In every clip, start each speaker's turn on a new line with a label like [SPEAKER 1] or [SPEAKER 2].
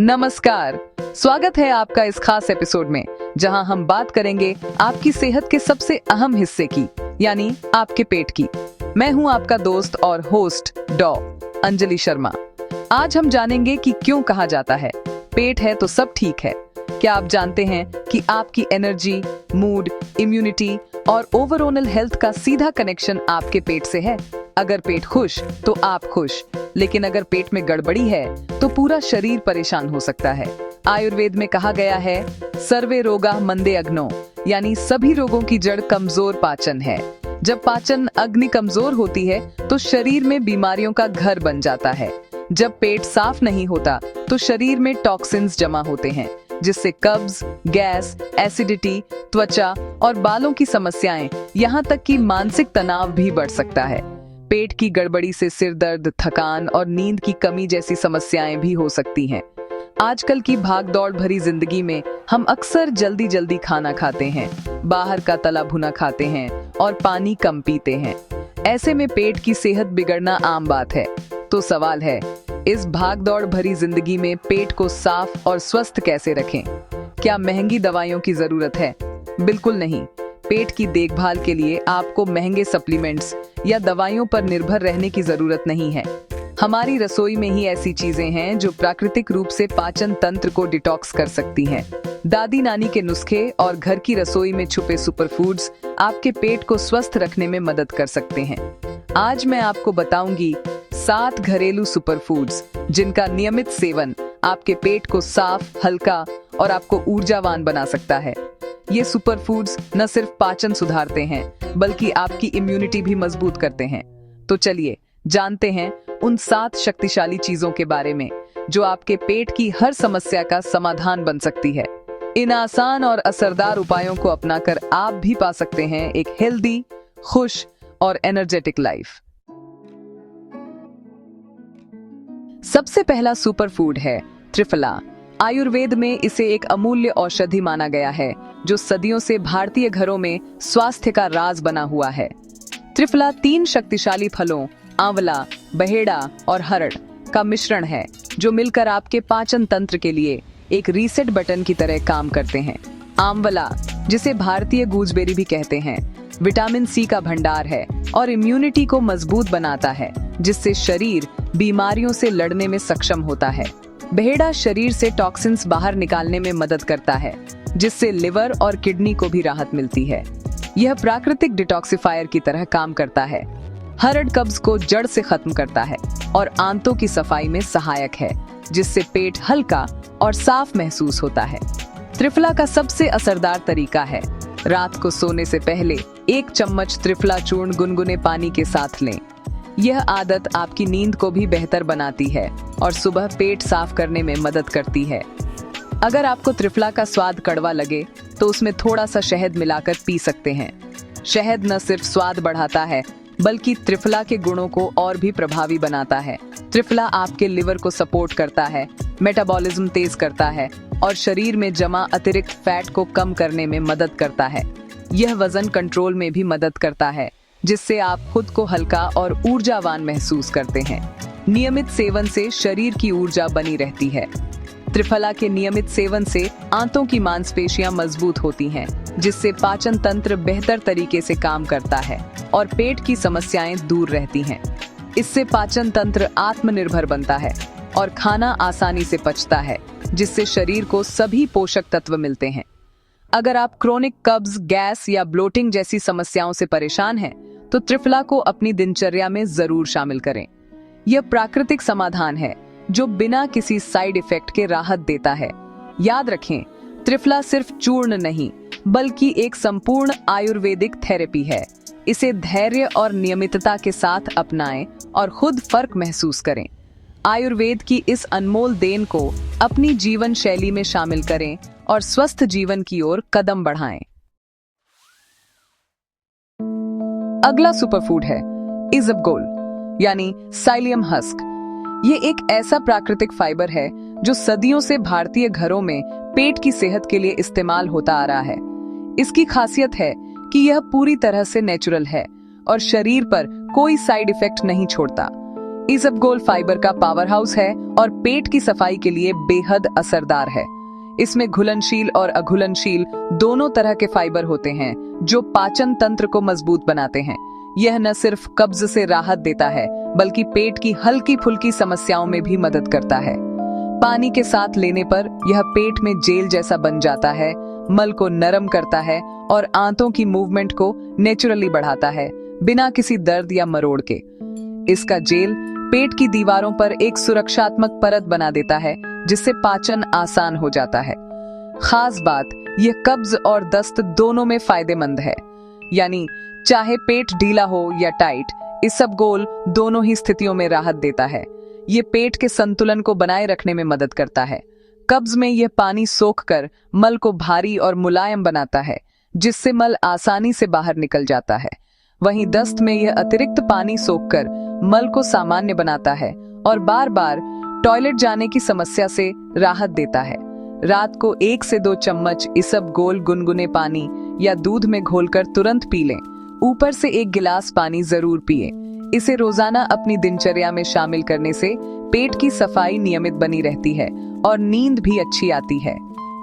[SPEAKER 1] नमस्कार, स्वागत है आपका इस खास एपिसोड में जहां हम बात करेंगे आपकी सेहत के सबसे अहम हिस्से की, यानी आपके पेट की। मैं हूं आपका दोस्त और होस्ट डॉ अंजलि शर्मा। आज हम जानेंगे कि क्यों कहा जाता है पेट है तो सब ठीक है। क्या आप जानते हैं कि आपकी एनर्जी, मूड, इम्यूनिटी और ओवरऑल हेल्थ का सीधा कनेक्शन आपके पेट से है। अगर पेट खुश तो आप खुश, लेकिन अगर पेट में गड़बड़ी है तो पूरा शरीर परेशान हो सकता है। आयुर्वेद में कहा गया है सर्वे रोगा मंदे अग्नो, यानी सभी रोगों की जड़ कमजोर पाचन है। जब पाचन अग्नि कमजोर होती है तो शरीर में बीमारियों का घर बन जाता है। जब पेट साफ नहीं होता तो शरीर में टॉक्सिन्स जमा होते हैं, जिससे कब्ज, गैस, एसिडिटी, त्वचा और बालों की समस्याएं, यहाँ तक कि मानसिक तनाव भी बढ़ सकता है। पेट की गड़बड़ी से सिर दर्द, थकान और नींद की कमी जैसी समस्याएं भी हो सकती हैं। आजकल की भागदौड़ भरी जिंदगी में हम अक्सर जल्दी जल्दी खाना खाते हैं, बाहर का तला भुना खाते हैं और पानी कम पीते हैं। ऐसे में पेट की सेहत बिगड़ना आम बात है। तो सवाल है, इस भागदौड़ भरी जिंदगी में पेट को साफ और स्वस्थ कैसे रखें? क्या महंगी दवाइयों की जरूरत है? बिल्कुल नहीं। पेट की देखभाल के लिए आपको महंगे सप्लीमेंट्स या दवाइयों पर निर्भर रहने की जरूरत नहीं है। हमारी रसोई में ही ऐसी चीजें हैं जो प्राकृतिक रूप से पाचन तंत्र को डिटॉक्स कर सकती हैं। दादी नानी के नुस्खे और घर की रसोई में छुपे सुपरफूड्स आपके पेट को स्वस्थ रखने में मदद कर सकते हैं। आज मैं आपको बताऊंगी 7 घरेलू सुपरफूड्स जिनका नियमित सेवन आपके पेट को साफ, हल्का और आपको ऊर्जावान बना सकता है। ये सुपरफूड्स न सिर्फ पाचन सुधारते हैं, बल्कि आपकी इम्यूनिटी भी मजबूत करते हैं। तो चलिए जानते हैं उन 7 शक्तिशाली चीजों के बारे में जो आपके पेट की हर समस्या का समाधान बन सकती है। इन आसान और असरदार उपायों को अपनाकर आप भी पा सकते हैं एक हेल्दी, खुश और एनर्जेटिक लाइफ। सबसे पहला सुपरफूड है त्रिफला। आयुर्वेद में इसे एक अमूल्य औषधि माना गया है जो सदियों से भारतीय घरों में स्वास्थ्य का राज बना हुआ है। त्रिफला 3 शक्तिशाली फलों आंवला, बहेड़ा और हरड़ का मिश्रण है जो मिलकर आपके पाचन तंत्र के लिए एक रीसेट बटन की तरह काम करते हैं। आंवला, जिसे भारतीय गूजबेरी भी कहते हैं, विटामिन सी का भंडार है और इम्यूनिटी को मजबूत बनाता है, जिससे शरीर बीमारियों से लड़ने में सक्षम होता है। बहेड़ा शरीर से टॉक्सिन्स बाहर निकालने में मदद करता है, जिससे लिवर और किडनी को भी राहत मिलती है। यह प्राकृतिक डिटॉक्सिफायर की तरह काम करता है। हरड़ कब्ज को जड़ से खत्म करता है और आंतों की सफाई में सहायक है, जिससे पेट हल्का और साफ महसूस होता है। त्रिफला का सबसे असरदार तरीका है रात को सोने से पहले 1 चम्मच त्रिफला चूर्ण गुनगुने पानी के साथ लें। यह आदत आपकी नींद को भी बेहतर बनाती है और सुबह पेट साफ करने में मदद करती है। अगर आपको त्रिफला का स्वाद कड़वा लगे तो उसमें थोड़ा सा शहद मिलाकर पी सकते हैं। शहद न सिर्फ स्वाद बढ़ाता है, बल्कि त्रिफला के गुणों को और भी प्रभावी बनाता है। त्रिफला आपके लिवर को सपोर्ट करता है, मेटाबॉलिज्म तेज करता है और शरीर में जमा अतिरिक्त फैट को कम करने में मदद करता है। यह वजन कंट्रोल में भी मदद करता है, जिससे आप खुद को हल्का और ऊर्जावान महसूस करते हैं। नियमित सेवन से शरीर की ऊर्जा बनी रहती है। त्रिफला के नियमित सेवन से आंतों की मांसपेशियां मजबूत होती हैं, जिससे पाचन तंत्र बेहतर तरीके से काम करता है और पेट की समस्याएं दूर रहती हैं। इससे पाचन तंत्र आत्मनिर्भर बनता है और खाना आसानी से पचता है, जिससे शरीर को सभी पोषक तत्व मिलते हैं। अगर आप क्रोनिक कब्ज, गैस या ब्लोटिंग जैसी समस्याओं से परेशान हैं, तो त्रिफला को अपनी दिनचर्या में जरूर शामिल करें। यह प्राकृतिक समाधान है जो बिना किसी साइड इफेक्ट के राहत देता है। याद रखें, त्रिफला सिर्फ चूर्ण नहीं, बल्कि एक संपूर्ण आयुर्वेदिक थेरेपी है। इसे धैर्य और नियमितता के साथ अपनाएं और खुद फर्क महसूस करें। आयुर्वेद की इस अनमोल देन को अपनी जीवन शैली में शामिल करें और स्वस्थ जीवन की ओर कदम बढ़ाएं। अगला सुपरफूड है इसबगोल, यानी साइलियम हस्क। ये एक ऐसा प्राकृतिक फाइबर है जो सदियों से भारतीय घरों में पेट की सेहत के लिए इस्तेमाल होता आ रहा है। इसकी खासियत है कि यह पूरी तरह से नेचुरल है और शरीर पर कोई साइड इफेक्ट नहीं छोड़ता। इसबगोल फाइबर का पावर हाउस है और पेट की सफाई के लिए बेहद असरदार है। इसमें घुलनशील और अघुलनशील दोनों तरह के फाइबर होते हैं जो पाचन तंत्र को मजबूत बनाते हैं। यह न सिर्फ कब्ज से राहत देता है बल्कि पेट की हल्की फुल्की समस्याओं में भी मदद करता है। पानी के साथ लेने पर यह पेट में जेल जैसा बन जाता है, मल को नरम करता है और आंतों की मूवमेंट को नेचुरली बढ़ाता है बिना किसी दर्द या मरोड़ के। इसका जेल पेट की दीवारों पर एक सुरक्षात्मक परत बना देता है जिससे पाचन आसान हो जाता है। खास बात, यह कब्ज और दस्त दोनों में फायदेमंद है, यानी चाहे पेट ढीला हो या टाइट, इसबगोल दोनों ही स्थितियों में राहत देता है। ये पेट के संतुलन को बनाए रखने में मदद करता है। कब्ज में यह पानी सोखकर मल को भारी और मुलायम बनाता है जिससे मल आसानी से बाहर निकल जाता है। वहीं दस्त में यह अतिरिक्त पानी सोखकर मल को सामान्य बनाता है और बार बार टॉयलेट जाने की समस्या से राहत देता है। रात को 1 से 2 चम्मच इसबगोल गुनगुने पानी या दूध में घोलकर तुरंत पी लें। ऊपर से 1 गिलास पानी जरूर पिए। इसे रोजाना अपनी दिनचर्या में शामिल करने से पेट की सफाई नियमित बनी रहती है और नींद भी अच्छी आती है।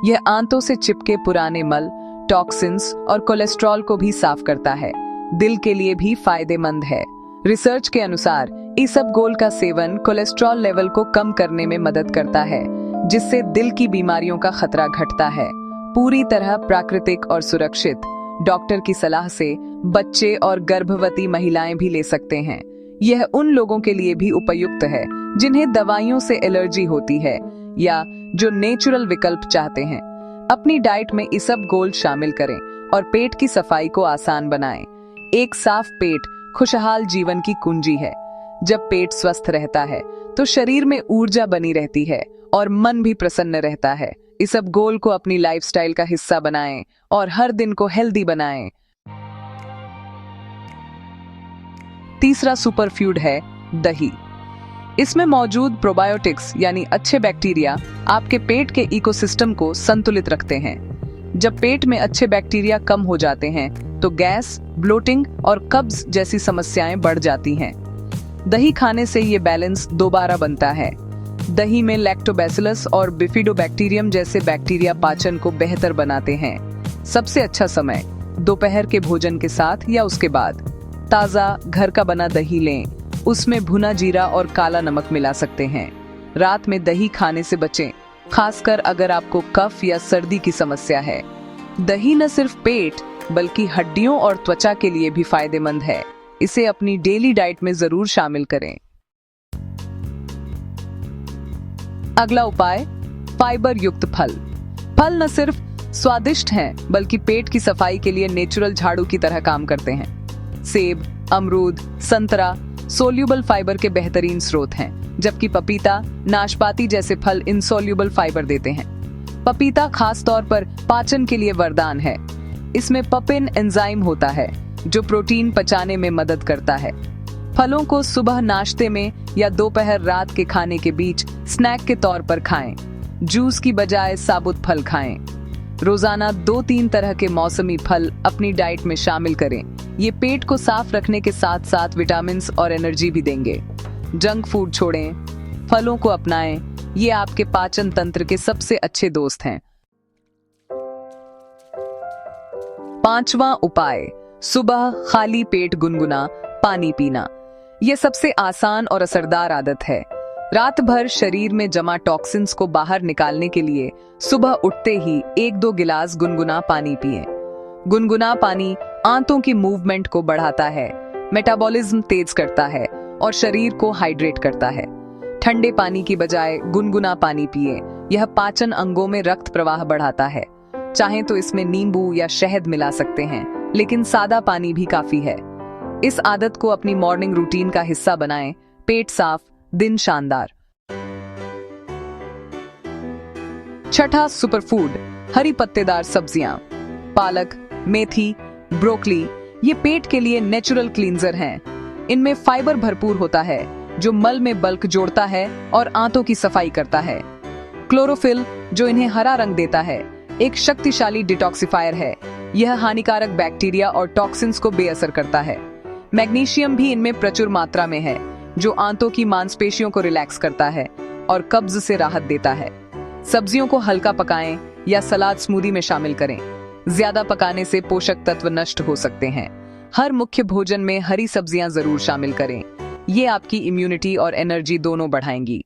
[SPEAKER 1] यह आंतों से चिपके पुराने मल, टॉक्सिन्स और कोलेस्ट्रॉल को भी साफ करता है। दिल के लिए भी फायदेमंद है। रिसर्च के अनुसार इसबगोल का सेवन कोलेस्ट्रॉल लेवल को कम करने में मदद करता है जिससे दिल की बीमारियों का खतरा घटता है। पूरी तरह प्राकृतिक और सुरक्षित। डॉक्टर की सलाह से बच्चे और गर्भवती महिलाएं भी ले सकते हैं। यह उन लोगों के लिए भी उपयुक्त है जिन्हें दवाइयों से एलर्जी होती है या जो नेचुरल विकल्प चाहते हैं। अपनी डाइट में इसबगोल शामिल करें और पेट की सफाई को आसान बनाएं। एक साफ पेट खुशहाल जीवन की कुंजी है। जब पेट स्वस्थ रहता है तो शरीर में ऊर्जा बनी रहती है और मन भी प्रसन्न रहता है। इसबगोल को अपनी लाइफस्टाइल का हिस्सा बनाएं और हर दिन को हेल्दी बनाएं। तीसरा सुपरफूड है दही। इसमें मौजूद प्रोबायोटिक्स यानी अच्छे बैक्टीरिया आपके पेट के इकोसिस्टम को संतुलित रखते हैं। जब पेट में अच्छे बैक्टीरिया कम हो जाते हैं तो गैस, ब्लोटिंग और कब्ज जैसी समस्याएं बढ़ जाती हैं। दही खाने से ये बैलेंस दोबारा बनता है। दही में लैक्टोबैसिलस और बिफिडोबैक्टीरियम जैसे बैक्टीरिया पाचन को बेहतर बनाते हैं। सबसे अच्छा समय दोपहर के भोजन के साथ या उसके बाद। ताज़ा घर का बना दही लें, उसमें भुना जीरा और काला नमक मिला सकते हैं। रात में दही खाने से बचें, खासकर अगर आपको कफ या सर्दी की समस्या है। दही न सिर्फ पेट बल्कि हड्डियों और त्वचा के लिए भी फायदेमंद है। इसे अपनी डेली डाइट में जरूर शामिल करें। अगला उपाय, फाइबर युक्त फल। फल न सिर्फ स्वादिष्ट हैं बल्कि पेट की सफाई के लिए नेचुरल झाड़ू की तरह काम करते हैं। सेब, अमरूद, संतरा सोल्यूबल फाइबर के बेहतरीन स्रोत हैं, जबकि पपीता, नाशपाती जैसे फल इनसोल्यूबल फाइबर देते हैं। पपीता खास तौर पर पाचन के लिए वरदान है। इसमें पपिन एंजाइम होता है जो प्रोटीन पचाने में मदद करता है। फलों को सुबह नाश्ते में या दोपहर रात के खाने के बीच स्नैक के तौर पर खाएं। जूस की बजाय साबुत फल खाएं। रोजाना 2-3 तरह के मौसमी फल अपनी डाइट में शामिल करें। ये पेट को साफ रखने के साथ साथ विटामिन्स और एनर्जी भी देंगे। जंक फूड छोड़ें, फलों को अपनाएं। ये आपके पाचन तंत्र के सबसे अच्छे दोस्त हैं। 5वां उपाय, सुबह खाली पेट गुनगुना पानी पीना। यह सबसे आसान और असरदार आदत है। रात भर शरीर में जमा टॉक्सिन्स को बाहर निकालने के लिए सुबह उठते ही 1-2 गिलास गुनगुना पानी पिएं। गुनगुना पानी आंतों की मूवमेंट को बढ़ाता है, मेटाबॉलिज्म तेज करता है और शरीर को हाइड्रेट करता है। ठंडे पानी की बजाय गुनगुना पानी पिएं। यह पाचन अंगों में रक्त प्रवाह बढ़ाता है। चाहें तो इसमें नींबू या शहद मिला सकते हैं, लेकिन सादा पानी भी काफी है। इस आदत को अपनी मॉर्निंग रूटीन का हिस्सा बनाएं। पेट साफ, दिन शानदार। छठा सुपरफूड, हरी पत्तेदार सब्जियां। पालक, मेथी, ब्रोकली ये पेट के लिए नेचुरल क्लींजर हैं। इनमें फाइबर भरपूर होता है जो मल में बल्क जोड़ता है और आंतों की सफाई करता है। क्लोरोफिल जो इन्हें हरा रंग देता है, एक शक्तिशाली डिटॉक्सिफायर है। यह हानिकारक बैक्टीरिया और टॉक्सिन्स को बेअसर करता है। मैग्नीशियम भी इनमें प्रचुर मात्रा में है। जो आंतों की मांसपेशियों को रिलैक्स करता है और कब्ज से राहत देता है। सब्जियों को हल्का पकाएं या सलाद स्मूदी में शामिल करें। ज्यादा पकाने से पोषक तत्व नष्ट हो सकते हैं। हर मुख्य भोजन में हरी सब्जियां जरूर शामिल करें। ये आपकी इम्यूनिटी और एनर्जी दोनों बढ़ाएंगी।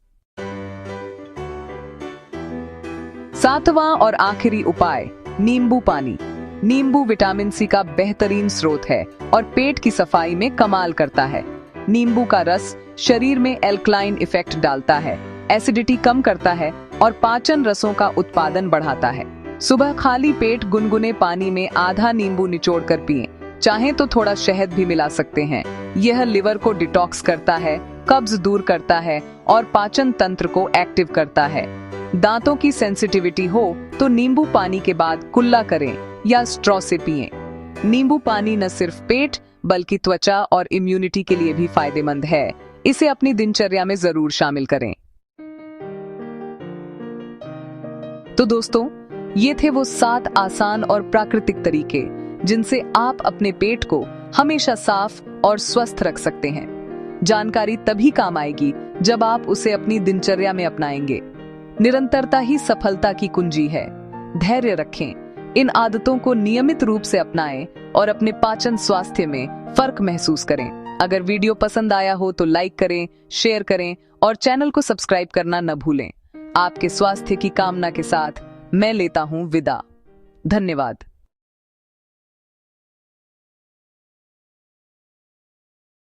[SPEAKER 1] सातवां और आखिरी उपाय, नींबू पानी। नींबू विटामिन सी का बेहतरीन स्रोत है और पेट की सफाई में कमाल करता है। नींबू का रस शरीर में एल्कलाइन इफेक्ट डालता है, एसिडिटी कम करता है और पाचन रसों का उत्पादन बढ़ाता है। सुबह खाली पेट गुनगुने पानी में आधा नींबू निचोड़कर पिएं। चाहें तो थोड़ा शहद भी मिला सकते हैं। यह लिवर को डिटॉक्स करता है, कब्ज दूर करता है और पाचन तंत्र को एक्टिव करता है। दांतों की सेंसिटिविटी हो तो नींबू पानी के बाद कुल्ला करें या स्ट्रॉ से पिएं। नींबू पानी न सिर्फ पेट बल्कि त्वचा और इम्यूनिटी के लिए भी फायदेमंद है। इसे अपनी दिनचर्या में जरूर शामिल करें। तो दोस्तों, ये थे वो 7 आसान और प्राकृतिक तरीके जिनसे आप अपने पेट को हमेशा साफ और स्वस्थ रख सकते हैं। जानकारी तभी काम आएगी जब आप उसे अपनी दिनचर्या में अपनाएंगे। निरंतरता ही सफलता की कुंजी है। धैर्य रखें, इन आदतों को नियमित रूप से अपनाएं और अपने पाचन स्वास्थ्य में फर्क महसूस करें। अगर वीडियो पसंद आया हो तो लाइक करें, शेयर करें और चैनल को सब्सक्राइब करना न भूलें। आपके स्वास्थ्य की कामना के साथ मैं लेता हूं विदा। धन्यवाद।